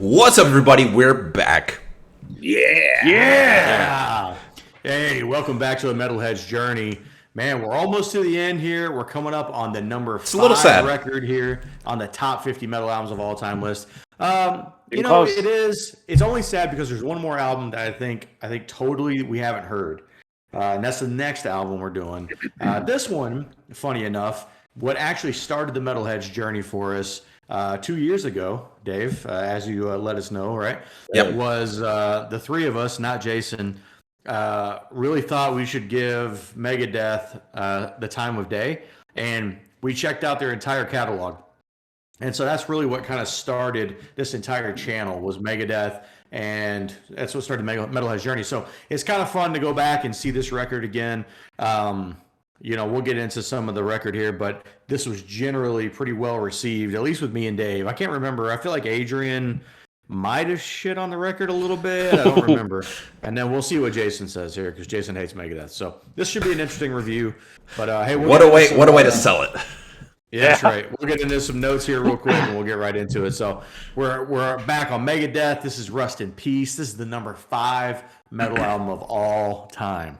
What's up, everybody? We're back. Yeah. Hey, welcome back to the Metalhead's Journey. Man, we're almost to the end here. We're coming up on the number 5 record here on the top 50 metal albums of all time list. It's only sad because there's one more album that I think totally we haven't heard. And that's the next album we're doing. This one, funny enough, what actually started the Metalhead's Journey for us 2 years ago, Dave, as you let us know, right? Yep. It was the three of us, not Jason, really thought we should give Megadeth the time of day, and we checked out their entire catalog. And so that's really what kind of started this entire channel was Megadeth, and that's what started Metalhead's Journey. So it's kind of fun to go back and see this record again. We'll get into some of the record here, but this was generally pretty well received, at least with me and Dave. I can't remember. I feel like Adrian might have shit on the record a little bit. I don't remember. And then we'll see what Jason says here, because Jason hates Megadeth. So this should be an interesting review. But hey, what a way to sell it. Yeah, that's right. We'll get into some notes here real quick, and we'll get right into it. So we're back on Megadeth. This is Rust in Peace. This is the number 5 metal album of all time.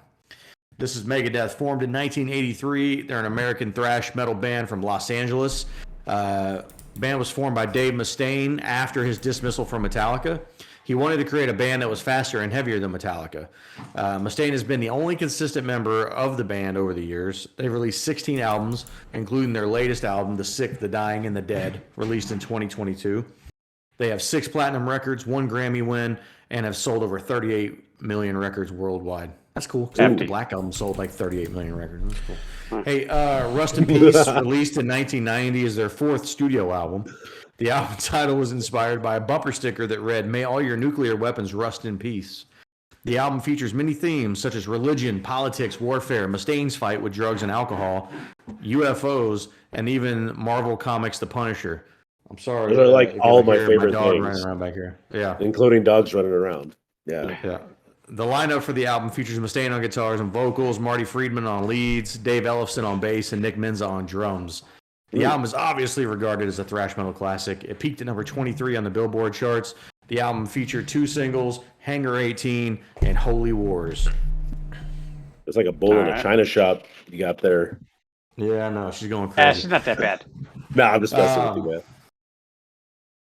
This is Megadeth, formed in 1983. They're an American thrash metal band from Los Angeles. The band was formed by Dave Mustaine after his dismissal from Metallica. He wanted to create a band that was faster and heavier than Metallica. Mustaine has been the only consistent member of the band over the years. They've released 16 albums, including their latest album, The Sick, The Dying, and The Dead, released in 2022. They have 6 platinum records, 1 Grammy win, and have sold over 38 million records worldwide. That's cool. The Black Album sold like 38 million records. That's cool. Hey, Rust in Peace, released in 1990, is their 4th studio album. The album title was inspired by a bumper sticker that read, "May all your nuclear weapons rust in peace." The album features many themes such as religion, politics, warfare, Mustaine's fight with drugs and alcohol, UFOs, and even Marvel Comics' The Punisher. I'm sorry. Those are like all my favorite things. Running around back here. Yeah. Including dogs running around. Yeah. The lineup for the album features Mustaine on guitars and vocals, Marty Friedman on leads, Dave Ellefson on bass, and Nick Menza on drums. The album is obviously regarded as a thrash metal classic. It peaked at number 23 on the Billboard charts. The album featured 2 singles, Hangar 18 and Holy Wars. It's like a bull in a china shop you got there. Yeah, no, she's going crazy. She's not that bad. No, I'm just messing with you, man.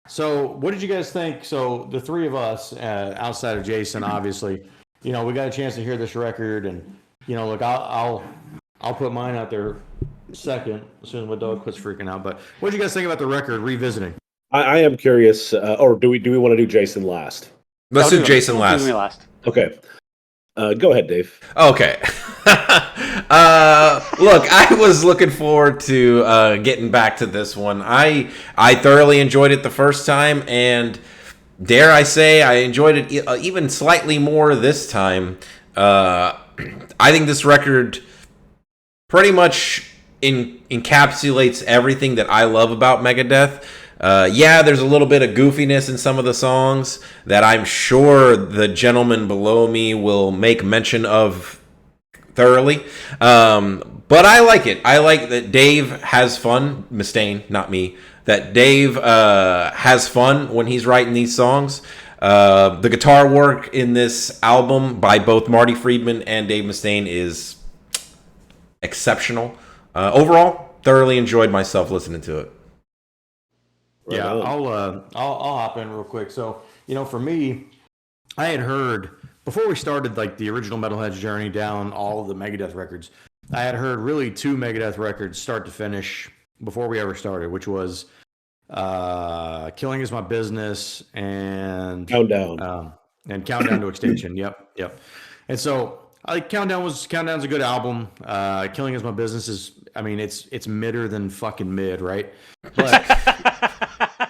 So what did you guys think? So the three of us, outside of Jason, obviously, we got a chance to hear this record, and look, I'll put mine out there second as soon as my dog quits freaking out. But what did you guys think about the record revisiting? I am curious, or do we want to do Jason last? Let's do Jason last. Okay. Go ahead, Dave. Okay. Look, I was looking forward to getting back to this one. I thoroughly enjoyed it the first time, and dare I say, I enjoyed it even slightly more this time. I think this record pretty much encapsulates everything that I love about Megadeth. There's a little bit of goofiness in some of the songs that I'm sure the gentleman below me will make mention of thoroughly. But I like it. I like that Dave has fun. Mustaine, not me. That Dave has fun when he's writing these songs. The guitar work in this album by both Marty Friedman and Dave Mustaine is exceptional. Overall, thoroughly enjoyed myself listening to it. Yeah, I'll hop in real quick. So, for me, I had heard before we started like the original Metalhead's Journey down all of the Megadeth records. I had heard really 2 Megadeth records start to finish before we ever started, which was "Killing Is My Business" and Countdown, and "Countdown to Extinction." Yep. And so, Countdown's a good album. "Killing Is My Business" is, it's midder than fucking mid, right? But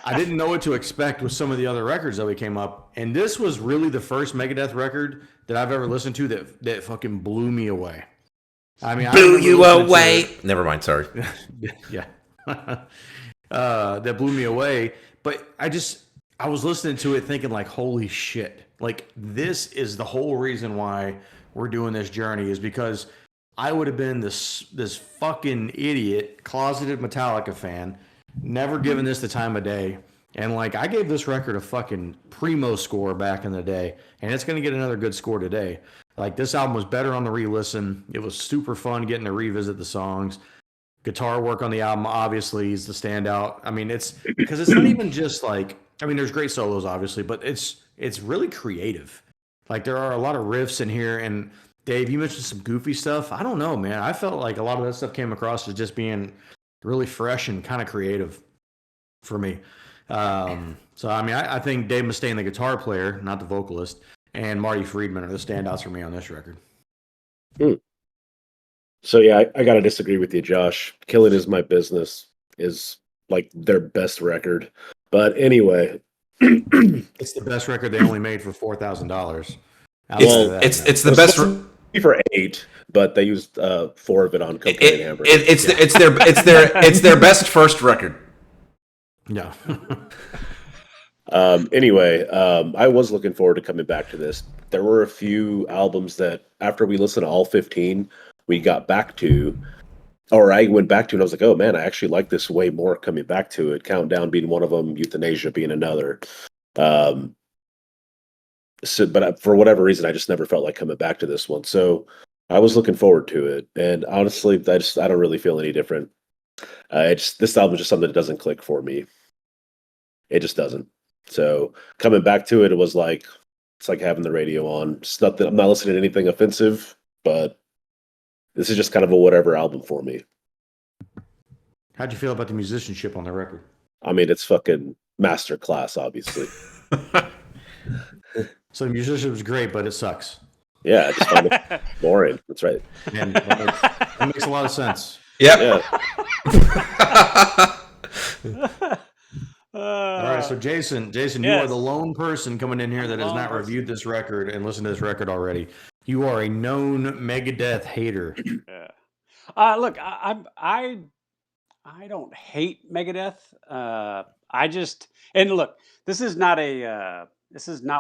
I didn't know what to expect with some of the other records that we came up. And this was really the first Megadeth record that I've ever listened to that fucking blew me away. Blew you away. Never mind, sorry. Yeah. That blew me away. But I was listening to it thinking like, holy shit. Like, this is the whole reason why we're doing this journey, is because I would have been this fucking idiot, closeted Metallica fan, never given this the time of day. And like I gave this record a fucking primo score back in the day, and it's gonna get another good score today. Like this album was better on the re-listen. It was super fun getting to revisit the songs. Guitar work on the album obviously is the standout. I mean, it's because it's not even just like I mean, there's great solos obviously, but it's really creative. Like there are a lot of riffs in here, and Dave, you mentioned some goofy stuff. I don't know, man. I felt like a lot of that stuff came across as just being really fresh and kind of creative for me. So I mean, I think Dave Mustaine, the guitar player, not the vocalist, and Marty Friedman are the standouts for me on this record. So yeah, I gotta disagree with you, Josh. Killing Is My Business is like their best record. But anyway, It's the best record they only made for $4,000. It's the best for 8, but they used 4 of it on Cocaine and Hamburger. It's their best first record. Yeah. Anyway, I was looking forward to coming back to this. There were a few albums that after we listened to all 15, we got back to, or I went back to, and I was like, oh man, I actually like this way more coming back to it. Countdown being one of them, Euthanasia being another. But for whatever reason, I just never felt like coming back to this one. So I was looking forward to it, and honestly, I don't really feel any different. This album is just something that doesn't click for me. It just doesn't. So coming back to it, it's like having the radio on. It's not that I'm not listening to anything offensive, but this is just kind of a whatever album for me. How'd you feel about the musicianship on the record? I mean, it's fucking masterclass, obviously. So the musicianship was great, but it sucks. Yeah, I just find it boring. That's right. And that makes a lot of sense. Yep. Yeah. All right, so Jason, yes. You are the lone person coming in here that has not reviewed this record and listened to this record already. You are a known Megadeth hater. Yeah. Look, I don't hate Megadeth. And look, this is not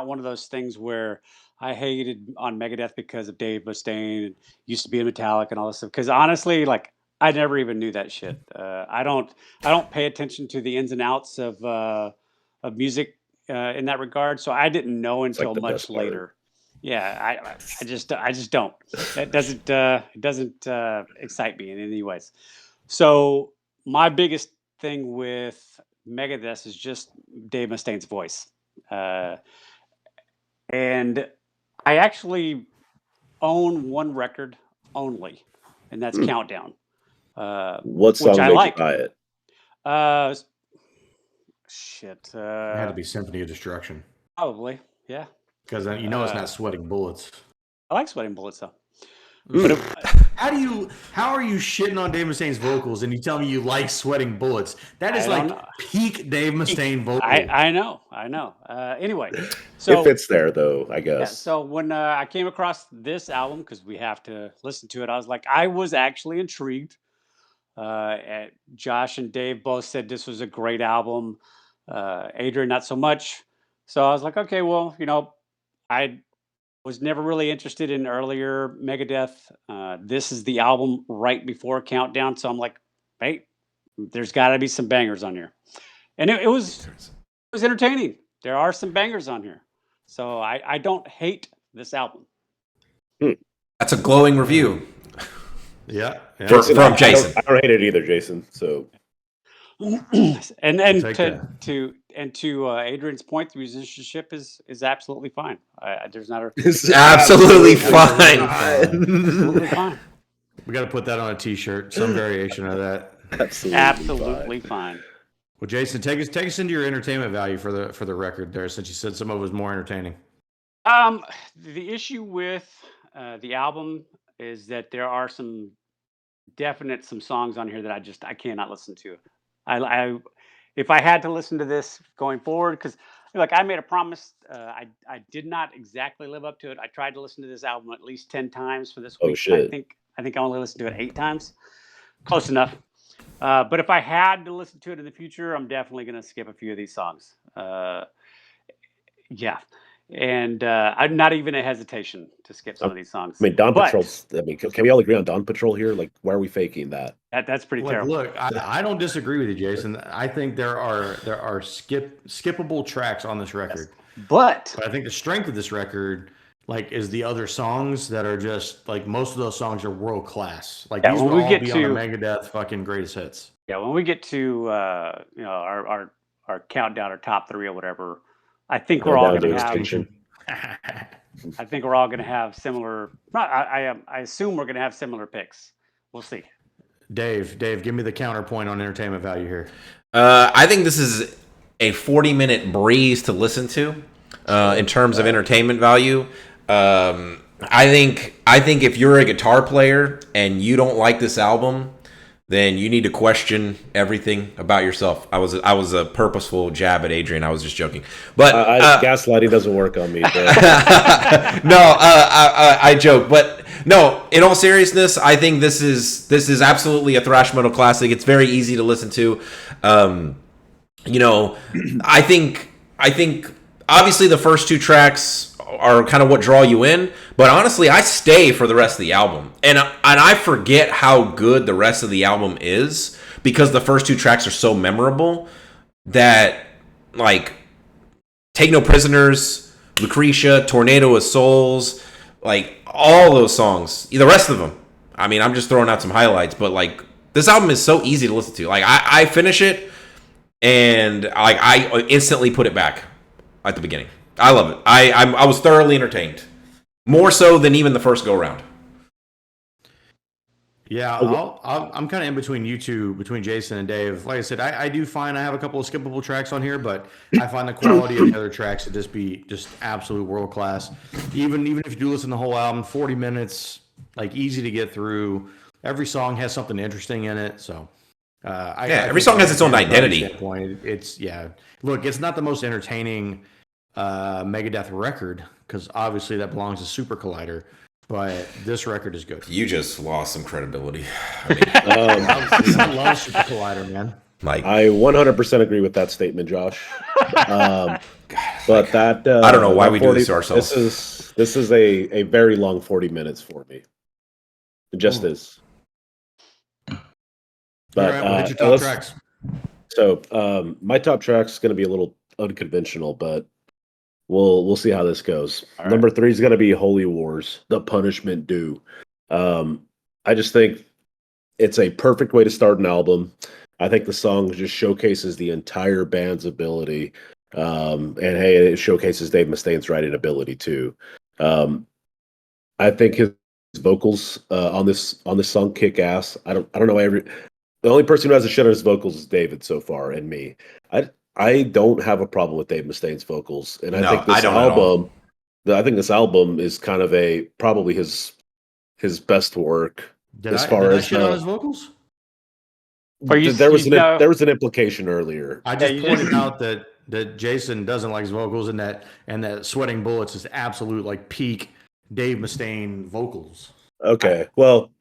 one of those things where I hated on Megadeth because of Dave Mustaine and used to be in Metallica and all this stuff. Because honestly, like I never even knew that shit. I don't pay attention to the ins and outs of music in that regard. So I didn't know until like much later. Yeah, I just don't. It doesn't excite me in any ways. So my biggest thing with Megadeth is just Dave Mustaine's voice, and I actually own one record only, and that's Countdown. What song which I made like. you buy it? Shit. It had to be Symphony of Destruction. Probably, yeah. Because it's not Sweating Bullets. I like Sweating Bullets though. But how are you shitting on Dave Mustaine's vocals and you tell me you like Sweating Bullets? That is like peak Dave Mustaine vocal. I know. Anyway, so it fits there though, I guess. Yeah, so when I came across this album, because we have to listen to it, I was actually intrigued. Josh and Dave both said this was a great album. Adrian, not so much. So I was like, okay, well, I was never really interested in earlier Megadeth. This is the album right before Countdown. So I'm like, hey, there's got to be some bangers on here. And it was entertaining. There are some bangers on here. So I don't hate this album. That's a glowing review. Yeah. From Jason. I don't hate it either, Jason. So and to Adrian's point, the musicianship is absolutely fine. There's not a absolutely fine. Absolutely fine. We got to put that on a T-shirt, some variation of that. Absolutely fine. Well, Jason, take us into your entertainment value for the record there, since you said some of it was more entertaining. The issue with the album is that there are some songs on here that I cannot listen to. If I had to listen to this going forward, because I made a promise, I did not exactly live up to it. I tried to listen to this album at least 10 times for this week. Oh shit! I think I only listened to it 8 times. Close enough. But if I had to listen to it in the future, I'm definitely going to skip a few of these songs. Yeah. and I'm not even a hesitation to skip some of these songs. I mean, Dawn But Patrol's. I mean, can we all agree on Dawn Patrol here? Like, why are we faking that? that's pretty Like, terrible. look, I don't disagree with you, Jason. I think there are skippable tracks on this record, But but I think the strength of this record, like, is the other songs that are just like most of those songs are world class. Like Yeah, these when would we all get be to- on the Megadeth fucking greatest hits. yeah, when we get to our countdown or top 3 or whatever, I think we're all Countdown going to to have. Extinction. I think we're all going to have similar. I assume we're going to have similar picks. We'll see. Dave, give me the counterpoint on entertainment value here. I think this is a 40-minute breeze to listen to in terms of entertainment value. I think if you're a guitar player and you don't like this album, then you need to question everything about yourself. I was a purposeful jab at Adrian. I was just joking, but gaslighting doesn't work on me. But no, I joke, but no. In all seriousness, I think this is absolutely a thrash metal classic. It's very easy to listen to. I think obviously the first 2 tracks are kind of what draw you in, but honestly, I stay for the rest of the album, and I forget how good the rest of the album is because the first 2 tracks are so memorable that, like, Take No Prisoners, Lucretia, Tornado of Souls, like all those songs, the rest of them. I mean, I'm just throwing out some highlights, but like this album is so easy to listen to. Like I finish it and I instantly put it back at the beginning. I love it. I was thoroughly entertained, more so than even the first go round. Yeah, I'm kind of in between you two, between Jason and Dave. Like I said, I do find I have a couple of skippable tracks on here, but I find the quality of the other tracks to just be just absolute world class. Even if you do listen to the whole album, 40 minutes, like easy to get through. Every song has something interesting in it, so. Every song has its own identity. Look, it's not the most entertaining Megadeth record because obviously that belongs to Super Collider. But this record is good. You just lost some credibility. I love Super Collider, man. Like, I 100% agree with that statement, Josh. But that I don't know why we do this to ourselves. This is a very long 40 minutes for me. It just is. But all right, we'll hit your top tracks. So my top track is going to be a little unconventional, but we'll see how this goes. Right. Number 3 is going to be Holy Wars, The Punishment Due. I just think it's a perfect way to start an album. I think the song just showcases the entire band's ability. And hey, it showcases Dave Mustaine's writing ability too. I think his vocals on this song kick ass. I don't know the only person who has a shit on his vocals is David so far and me. I don't have a problem with Dave Mustaine's vocals, and I think this album is kind of probably his best work Did I shit on his vocals? There was an implication earlier. I just pointed out that Jason doesn't like his vocals, and that Sweating Bullets is absolute like peak Dave Mustaine vocals. Okay, well,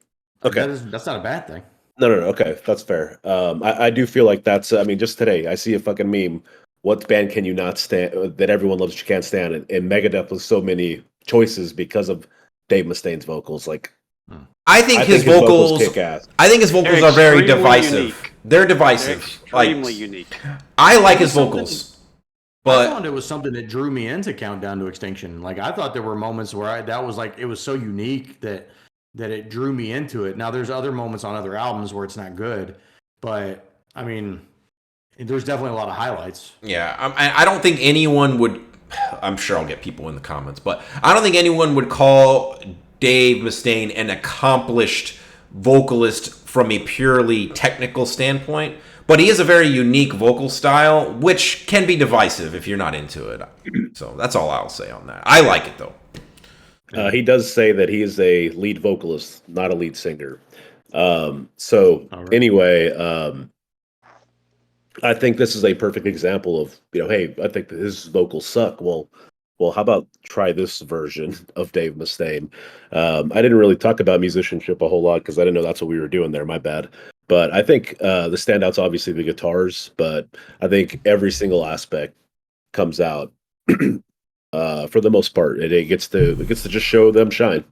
okay, that's not a bad thing. No. Okay, that's fair. I do feel like that's. I mean, just today I see a fucking meme. What band can you not stand that everyone loves that you can't stand it? And Megadeth with so many choices because of Dave Mustaine's vocals. Like, I think his vocals kick ass. I think his vocals are very divisive. Unique. They're divisive. They're extremely unique. I like his vocals. But I thought it was something that drew me into Countdown to Extinction. Like I thought there were moments where that was like it was so unique that it drew me into it. Now there's other moments on other albums where it's not good, but I mean, there's definitely a lot of highlights. Yeah, I don't think anyone would. I'm sure I'll get people in the comments, but I don't think anyone would call Dave Mustaine an accomplished vocalist from a purely technical standpoint. But he has a very unique vocal style, which can be divisive if you're not into it. So that's all I'll say on that. I like it, though. He does say that he is a lead vocalist, not a lead singer. Anyway, I think this is a perfect example of, hey, I think that his vocals suck. Well, how about try this version of Dave Mustaine? I didn't really talk about musicianship a whole lot because I didn't know that's what we were doing there. My bad. But I think the standout's obviously the guitars, but I think every single aspect comes out. for the most part. It gets to just show them shine,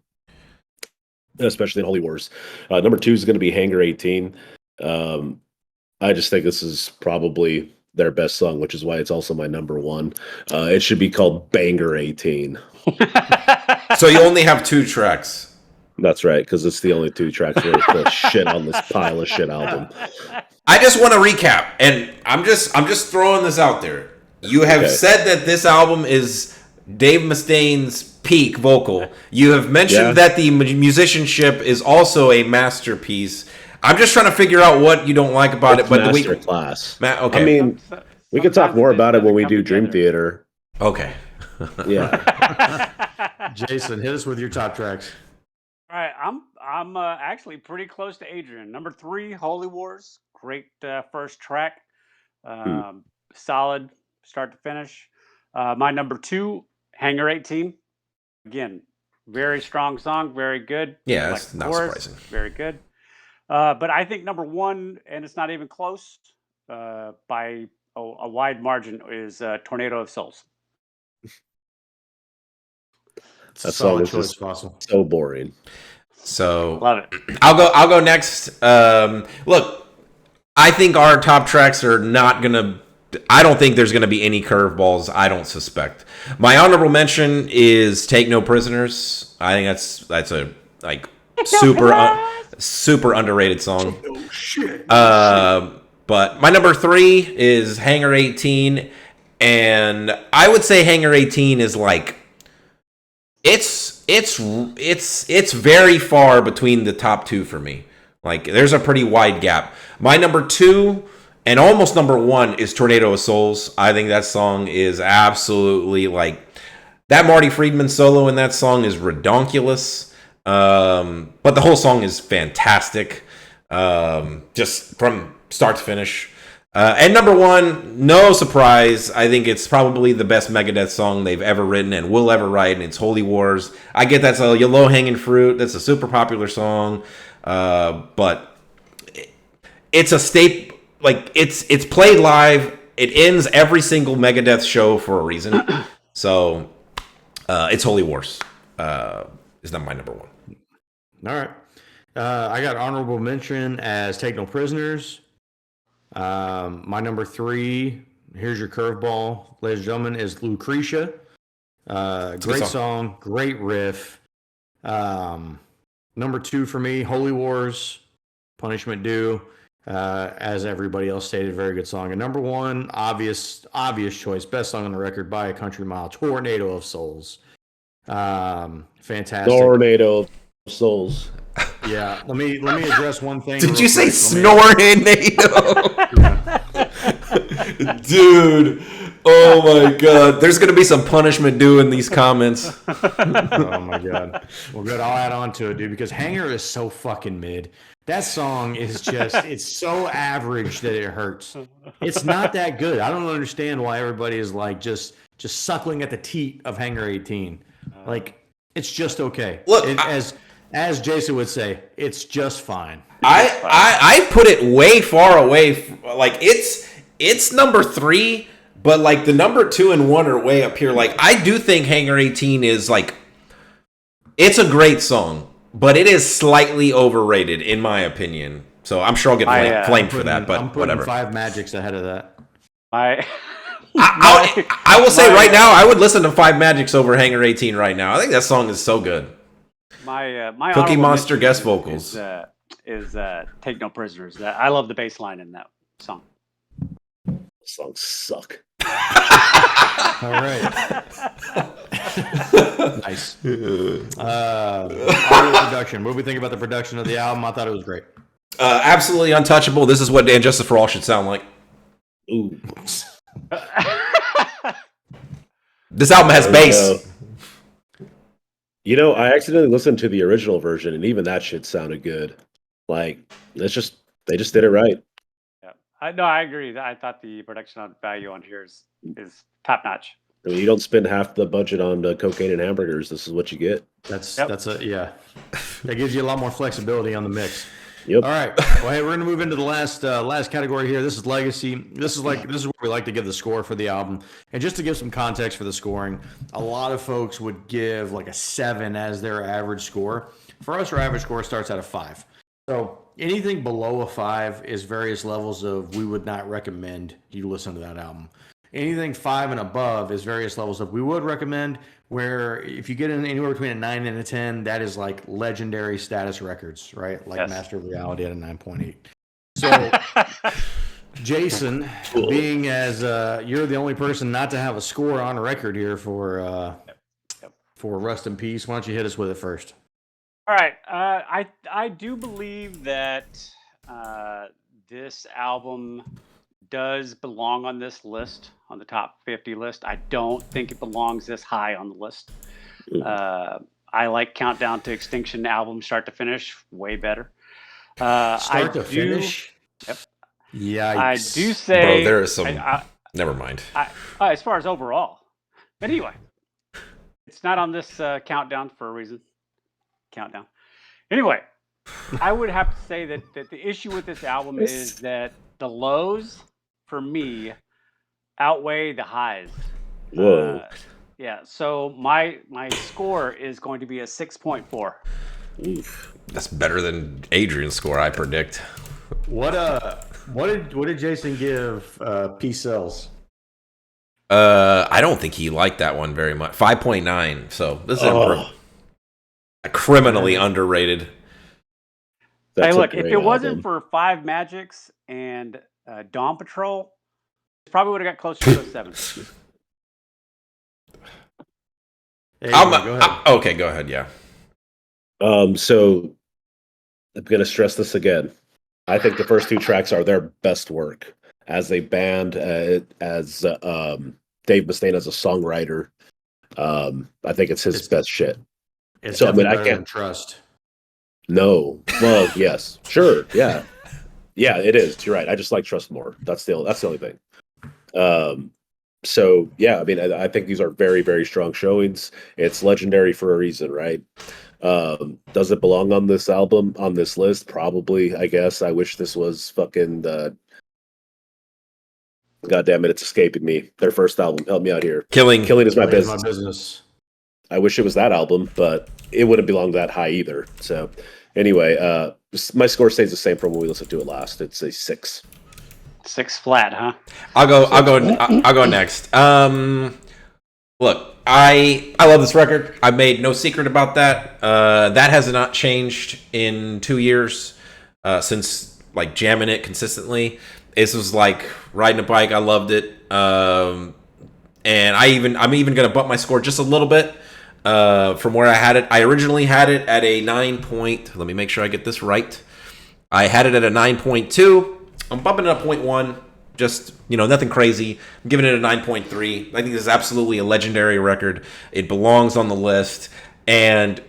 especially in Holy Wars. Number 2 is going to be Hangar 18. I just think this is probably their best song, which is why it's also my number 1. It should be called Banger 18. So you only have 2 tracks. That's right, because it's the only 2 tracks worth the shit on this pile of shit album. I just want to recap, and I'm just throwing this out there. You have said that this album is Dave Mustaine's peak vocal. You have mentioned that the musicianship is also a masterpiece. I'm just trying to figure out what you don't like about it. But master class. Okay. I mean, we can talk more about it when we do Dream Theater. Okay. Yeah. Jason, hit us with your top tracks. All right, I'm actually pretty close to Adrian. Number 3, Holy Wars, great first track, solid start to finish. My number 2, Hangar 18, again, very strong song, very good. Yeah, that's not surprising. Very good. But I think number 1, and it's not even close, by a wide margin, is Tornado of Souls. That song is just so boring. So love it. I'll go next. Look, I think our top tracks are not gonna. I don't think there's gonna be any curveballs. I don't suspect. My honorable mention is "Take No Prisoners." I think that's a super underrated song. Oh shit. But my number 3 is Hangar 18, and I would say Hangar 18 is like. It's very far between the top 2 for me. Like, there's a pretty wide gap. My number 2 and almost number 1 is Tornado of Souls. I think that song is absolutely like that Marty Friedman solo in that song is redonkulous. But the whole song is fantastic. Just from start to finish. And number 1, no surprise, I think it's probably the best Megadeth song they've ever written and will ever write, and it's Holy Wars. I get that's a low-hanging fruit. That's a super popular song. But it's a staple. Like, it's played live. It ends every single Megadeth show for a reason. So, it's Holy Wars. Is not my number 1. All right. I got honorable mention as Take No Prisoners. My number 3, here's your curveball, ladies and gentlemen, is Lucretia. Great song, great riff. Number 2 for me, Holy Wars, Punishment Due. As everybody else stated, very good song. And number 1, obvious choice, best song on the record by a country mile, Tornado of Souls. Fantastic. Tornado of Souls. Yeah, let me address one thing. Did you say Snornado? Dude, oh my god. There's going to be some punishment due in these comments. Oh my god. Well, good. I'll add on to it, dude, because Hanger is so fucking mid. That song is just, it's so average that it hurts. It's not that good. I don't understand why everybody is like just suckling at the teat of Hanger 18. Like, it's just okay. Look, as Jason would say, it's just fine. I put it way far away. Like, it's number 3, but like the number 2 and 1 are way up here. Like, I do think Hangar 18 is like, it's a great song, but it is slightly overrated in my opinion. So I'm sure I'll get flamed for that, but I'm putting whatever. 5 Magics ahead of that. I will say right now, I would listen to 5 Magics over Hangar 18 right now. I think that song is so good. My Cookie Monster guest vocals is Take No Prisoners. I love the bass line in that song. Songs suck. All right. Nice. Audio production. What do we think about the production of the album? I thought it was great. Absolutely untouchable. This is what Dan Justice for All should sound like. Ooh. This album has bass. I accidentally listened to the original version, and even that shit sounded good. Like, they just did it right. Yeah, I agree. I thought the production value on here is top notch. I mean, you don't spend half the budget on cocaine and hamburgers. This is what you get. That gives you a lot more flexibility on the mix. Yep. All right. Well, hey, we're gonna move into the last category here. This is legacy. This is where we like to give the score for the album. And just to give some context for the scoring, a lot of folks would give like a 7 as their average score. For us, our average score starts at a 5. So anything below a 5 is various levels of we would not recommend you listen to that album. Anything 5 and above is various levels of we would recommend, where if you get in anywhere between a 9 and a 10, that is like legendary status records, right? Like Yes. Master of Reality at a 9.8. So, Jason, being as you're the only person not to have a score on record here for Rust in Peace, why don't you hit us with it first? All right. I do believe that this album does belong on this list, on the top 50 list. I don't think it belongs this high on the list. I like Countdown to Extinction album start to finish way better. Start to finish? Yep. Yeah. I do say... Bro, there is some... never mind. As far as overall. But anyway, it's not on this countdown for a reason. Countdown. Anyway, I would have to say that the issue with this album is that the lows, for me, outweigh the highs. Whoa. Yeah, so my score is going to be a 6.4. Oof. That's better than Adrian's score, I predict. What did Jason give Peace Cells? I don't think he liked that one very much. 5.9. So this is criminally underrated. That's hey, look, if great it wasn't album. for Five Magics and Dawn Patrol, it probably would have got closer to a 7. Hey, go ahead. Okay, go ahead. Yeah. So I'm gonna stress this again. I think the first 2 tracks are their best work as a band, as Dave Mustaine as a songwriter. I think it's his best shit. It's So, I mean, definitely I better can't- than Trust. No, well, yes, sure, yeah, it is. You're right. I just like Trust more. That's the only thing. So yeah, I mean, I think these are very, very strong showings. It's legendary for a reason, right? Does it belong on this album, on this list? Probably, I guess. I wish this was fucking God damn it, it's escaping me. Their first album. Help me out here. Killing Killing is my It's business. I wish it was that album, but it wouldn't belong that high either. So anyway, my score stays the same from when we listened to it last. It's a 6. 6 flat, huh? I'll go next. Look, I love this record. I made no secret about that. That has not changed in 2 years since like jamming it consistently. This was like riding a bike. I loved it, and I'm even gonna bump my score just a little bit from where I had it. I originally had it at a 9 point. Let me make sure I get this right. I had it at a 9.2. I'm bumping it up 0.1. Just, nothing crazy. I'm giving it a 9.3. I think this is absolutely a legendary record. It belongs on the list. And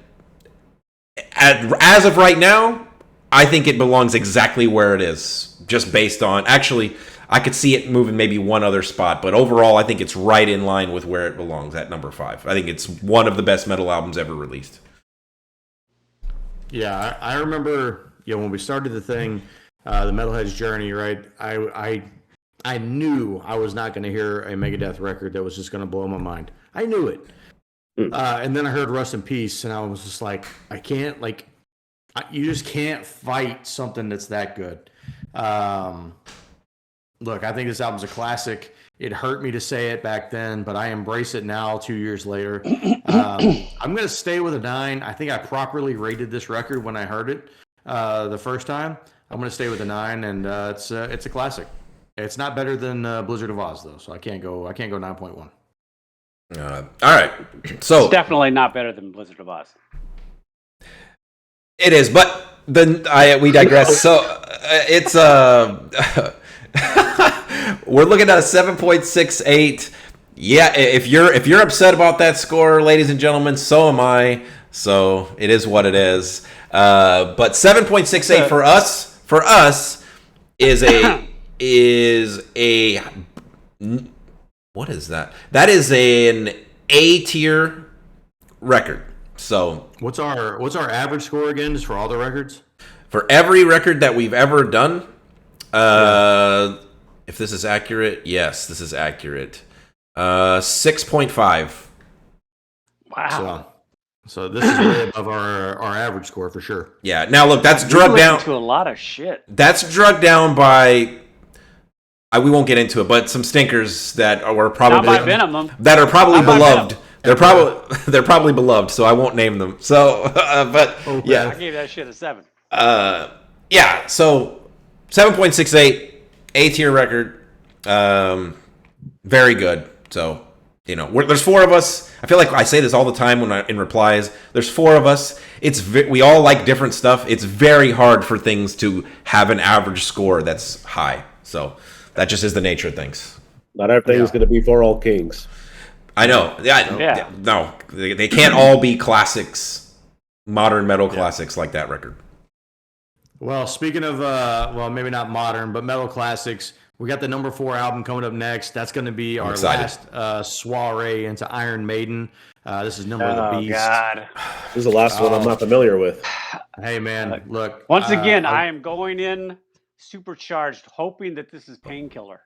as of right now, I think it belongs exactly where it is. Just based on... Actually, I could see it moving maybe one other spot. But overall, I think it's right in line with where it belongs at number 5. I think it's one of the best metal albums ever released. Yeah, I remember, when we started the thing... the Metalhead's Journey, right? I knew I was not going to hear a Megadeth record that was just going to blow my mind. I knew it. And then I heard Rust in Peace, and I was just like, I can't, you just can't fight something that's that good. Look, I think this album's a classic. It hurt me to say it back then, but I embrace it now, 2 years later. I'm going to stay with a 9. I think I properly rated this record when I heard it the first time. I'm going to stay with a 9, and it's a classic. It's not better than Blizzard of Oz, though, so I can't go 9.1. All right, so It's definitely not better than Blizzard of Oz. it is, but then we digress. So it's we're looking at a 7.68. Yeah, if you're upset about that score, ladies and gentlemen, so am I. So it is what it is. But 7.68 for us is a what is that? That is an A tier record. So What's our average score again, just for all the records? For every record that we've ever done, if this is accurate, yes, this is accurate. 6.5. Wow. So this is way above our average score for sure. Yeah. Now look, that's You drugged listen down. to a lot of shit. That's drugged down by. We won't get into it, but some stinkers that were probably Not by Venom. that are probably Not by beloved. Venom. They're probably beloved, so I won't name them. So, but I yeah, gave that shit a 7. yeah. So 7.68, A tier record, very good. So there's 4 of us. I feel like I say this all the time in replies. There's 4 of us. We all like different stuff. It's very hard for things to have an average score that's high. So that just is the nature of things. Not everything is going to be for all kings. I know. Yeah. No, they can't all be classics, modern metal classics like that record. Well, speaking of, well, maybe not modern, but metal classics, we got the number 4 album coming up next. That's going to be our last soiree into Iron Maiden. This is Number of the Beast. Oh, God. This is the last one I'm not familiar with. Hey, man, look. Once again, I am going in supercharged, hoping that this is Painkiller.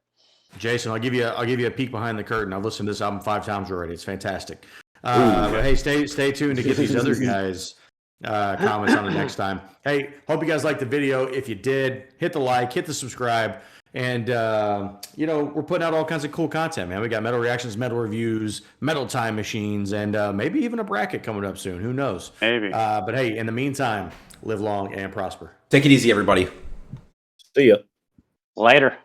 Jason, I'll give you a peek behind the curtain. I've listened to this album 5 times already. It's fantastic. But hey, stay tuned to get these other guys' comments on it next time. Hey, hope you guys liked the video. If you did, hit the like, hit the subscribe, and we're putting out all kinds of cool content, man. We got metal reactions, metal reviews, metal time machines, and maybe even a bracket coming up soon. Who knows? Maybe. But hey, in the meantime, live long and prosper. Take it easy, everybody. See ya. Later.